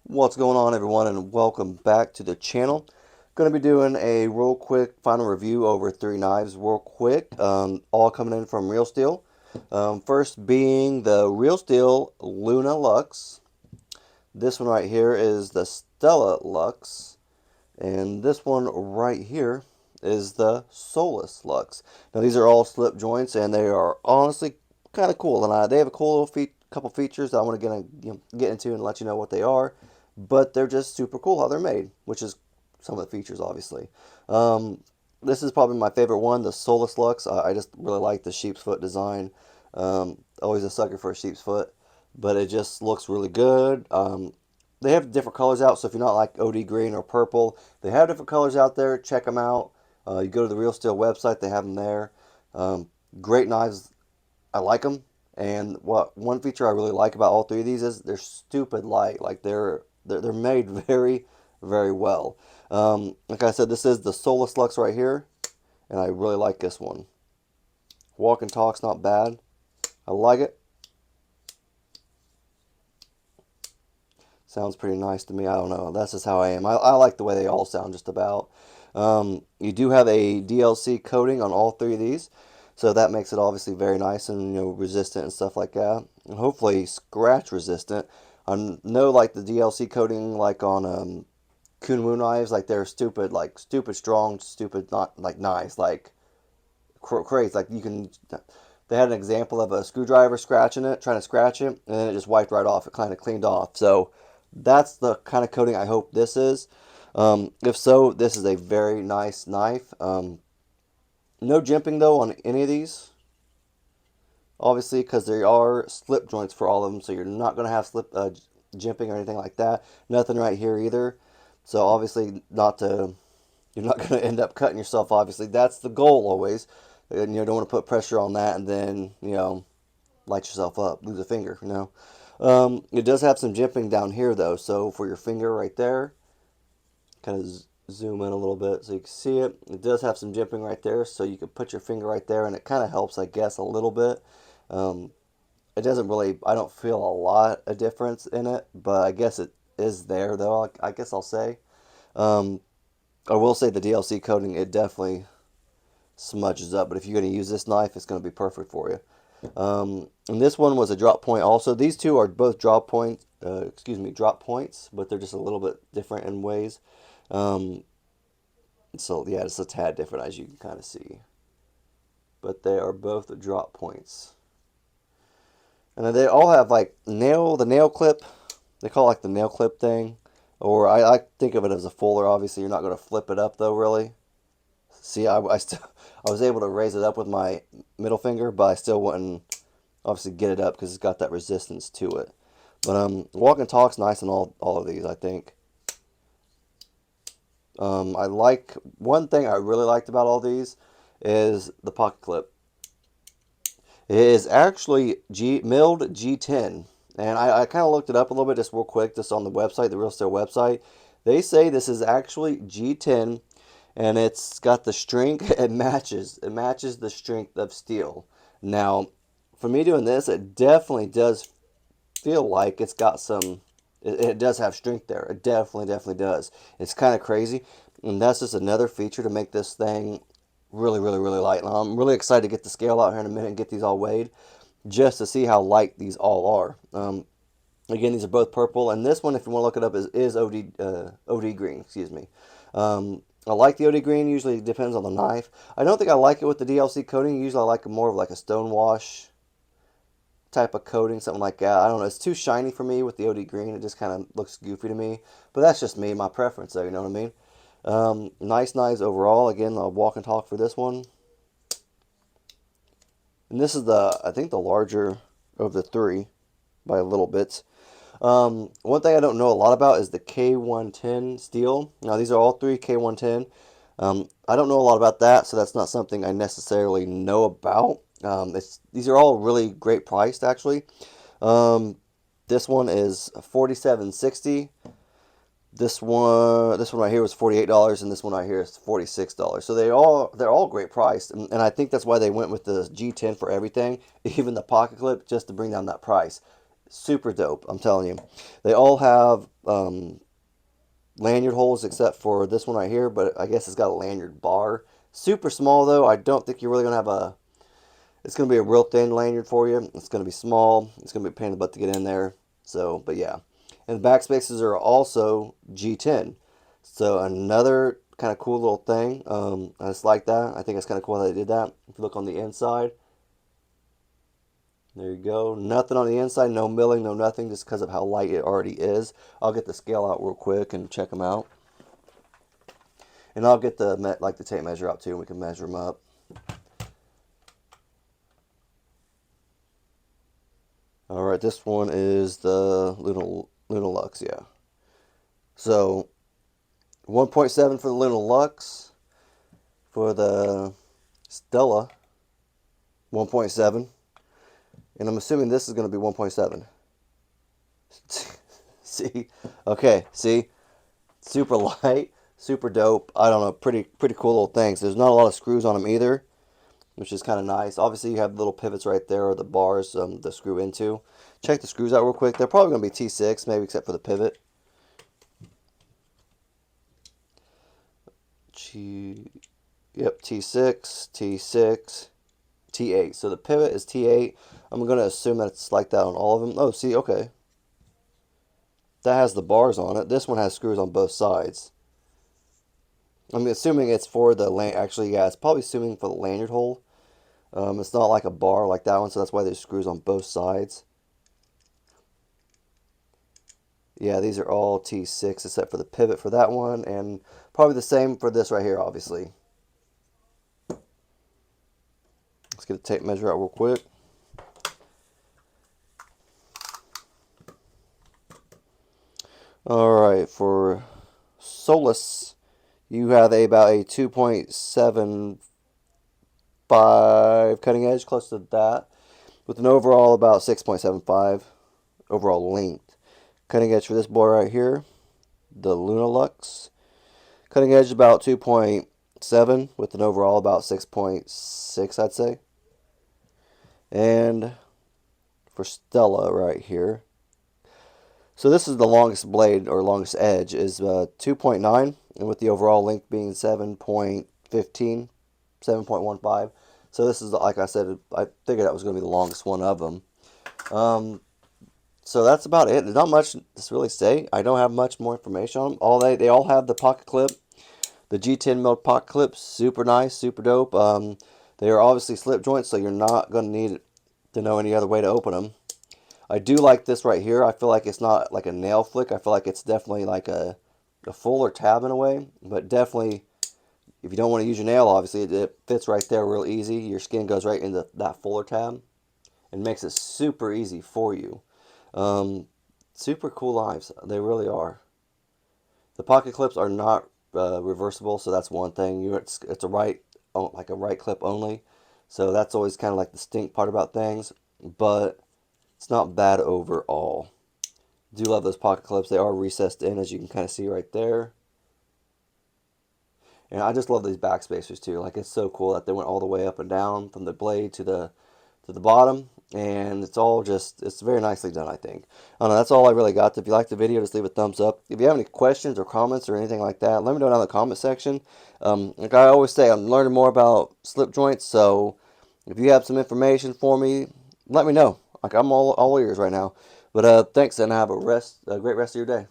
What's going on, everyone, and welcome back to the channel. Going to be doing a real quick final review over three knives real quick, all coming in from Real Steel. First being the Real Steel Luna Lux. This one right here is the Stella Lux, and this one right here is the Solis Lux. Now these are all slip joints, and they are honestly kind of cool, and they have a cool little couple features that I want to get into and let you know what they are. But they're just super cool how they're made, which is some of the features, obviously. Um, this is probably my favorite one, the Solis Lux. I just really like the sheep's foot design. Always a sucker for a sheep's foot, but it just looks really good. They have different colors out, so if you're not like OD green or purple, they have different colors out there. Check them out. You go to the Real Steel website, they have them there. Great knives. I like them. And what one feature I really like about all three of these is they're stupid light. Like they're made very, very well. Like I said, this is the Solis Lux right here, and I really like this one. Walk and talk's not bad. I like it. Sounds pretty nice to me. I don't know. That's just how I am. I like the way they all sound just about. You do have a DLC coating on all three of these, so that makes it obviously very nice and resistant and stuff like that, and hopefully scratch resistant. I know like the DLC coating like on Kunwu knives, like they're stupid, like stupid strong, stupid not like knives, like crazy. Like you can, they had an example of a screwdriver scratching it, trying to scratch it, and then it just wiped right off. It kind of cleaned off. So that's the kind of coating I hope this is. If so, this is a very nice knife. No jimping though on any of these, obviously, because there are slip joints for all of them, so you're not going to have slip jimping or anything like that. Nothing right here either. So obviously, you're not going to end up cutting yourself. Obviously, that's the goal always. And you don't want to put pressure on that and then light yourself up, lose a finger. It does have some jimping down here though. So for your finger right there, kind of zoom in a little bit so you can see it. It does have some jimping right there, so you can put your finger right there, and it kind of helps, I guess, a little bit. Um, it doesn't really, I don't feel a lot of difference in it, but I guess it is there, though, I guess I'll say. Um, I will say the DLC coating, it definitely smudges up, but if you're going to use this knife, it's going to be perfect for you. And this one was a drop point also. These two are both drop points, drop points, but they're just a little bit different in ways. Um, so yeah, it's a tad different as you can kind of see. But they are both drop points. And then they all have like the nail clip. They call it like the nail clip thing. Or I think of it as a fuller. Obviously, you're not going to flip it up though, really. See, I was able to raise it up with my middle finger, but I still wouldn't obviously get it up because it's got that resistance to it. But walk and talk's nice in all of these, I think. I like one thing I really liked about all these is the pocket clip. It is actually milled G10, and I kind of looked it up a little bit just real quick, just on the website, the Real Steel website. They say this is actually G10, and it's got the strength. It matches the strength of steel. Now, for me doing this, it definitely does feel like it's got some. It does have strength there. It definitely does. It's kind of crazy, and that's just another feature to make this thing really, really, really light. And I'm really excited to get the scale out here in a minute and get these all weighed, just to see how light these all are. Again, these are both purple, and this one, if you want to look it up, is OD green. Excuse me. I like the OD green. Usually, it depends on the knife. I don't think I like it with the DLC coating. Usually, I like it more of like a stone wash type of coating, something like that. I don't know. It's too shiny for me with the OD green. It just kind of looks goofy to me. But that's just me, my preference, though. You know what I mean? Nice knives overall. Again, I'll walk and talk for this one. And this is I think the larger of the three by a little bit. One thing I don't know a lot about is the K110 steel. Now, these are all three K110. I don't know a lot about that, so that's not something I necessarily know about. These are all really great priced, actually. This one is $47.60. This one right here was $48, and this one right here is $46. So they're all great priced, and I think that's why they went with the G10 for everything, even the pocket clip, just to bring down that price. Super dope, I'm telling you. They all have lanyard holes except for this one right here, but I guess it's got a lanyard bar. Super small though. I don't think you're really gonna have a. It's gonna be a real thin lanyard for you. It's gonna be small. It's gonna be a pain in the butt to get in there. So, but yeah, and the back spaces are also G10. So another kind of cool little thing. I just like that. I think it's kind of cool how they did that. If you look on the inside, there you go. Nothing on the inside, no milling, no nothing, just because of how light it already is. I'll get the scale out real quick and check them out. And I'll get the the tape measure out too, and we can measure them up. All right, this one is the Luna Lux, yeah. So 1.7 for the Luna Lux. For the Stella, 1.7. And I'm assuming this is going to be 1.7. See? Okay, see? Super light, super dope. I don't know, pretty cool little things. There's not a lot of screws on them either, which is kind of nice. Obviously, you have little pivots right there, or the bars to screw into. Check the screws out real quick. They're probably going to be T6, maybe except for the pivot. Yep, T6, T6, T8. So the pivot is T8. I'm going to assume that it's like that on all of them. Oh, see, okay. That has the bars on it. This one has screws on both sides. I'm assuming it's for the actually, yeah, it's probably assuming for the lanyard hole. It's not like a bar like that one, so that's why there's screws on both sides. Yeah, these are all T6 except for the pivot for that one, and probably the same for this right here, obviously. Let's get a tape measure out real quick. All right, for Solis, you have about a 2.75 cutting edge, close to that, with an overall about 6.75 overall length. Cutting edge for this boy right here, the Luna Lux. Cutting edge about 2.7 with an overall about 6.6, I'd say. And for Stella right here. So this is the longest blade or longest edge is 2.9, and with the overall length being 7.15, 7.15. So this is, like I said, I figured that was going to be the longest one of them. So that's about it. There's not much to really say. I don't have much more information on them. They all have the pocket clip, the G10 mil pocket clip. Super nice, super dope. They are obviously slip joints, so you're not going to need to know any other way to open them. I do like this right here. I feel like it's not like a nail flick. I feel like it's definitely like a fuller tab in a way. But definitely, if you don't want to use your nail, obviously, it fits right there real easy. Your skin goes right into that fuller tab and makes it super easy for you. Super cool knives. They really are. The pocket clips are not reversible, so that's one thing. It's a right clip only. So that's always kind of like the stink part about things. But it's not bad overall. Do love those pocket clips. They are recessed in, as you can kind of see right there. And I just love these back spacers too. Like, it's so cool that they went all the way up and down from the blade to the bottom, and it's very nicely done, I think. I don't know, that's all I really got. If you liked the video, just leave a thumbs up. If you have any questions or comments or anything like that, let me know down in the comment section. Like I always say, I'm learning more about slip joints, so if you have some information for me, let me know. Like, I'm all ears right now. But thanks, and have a great rest of your day.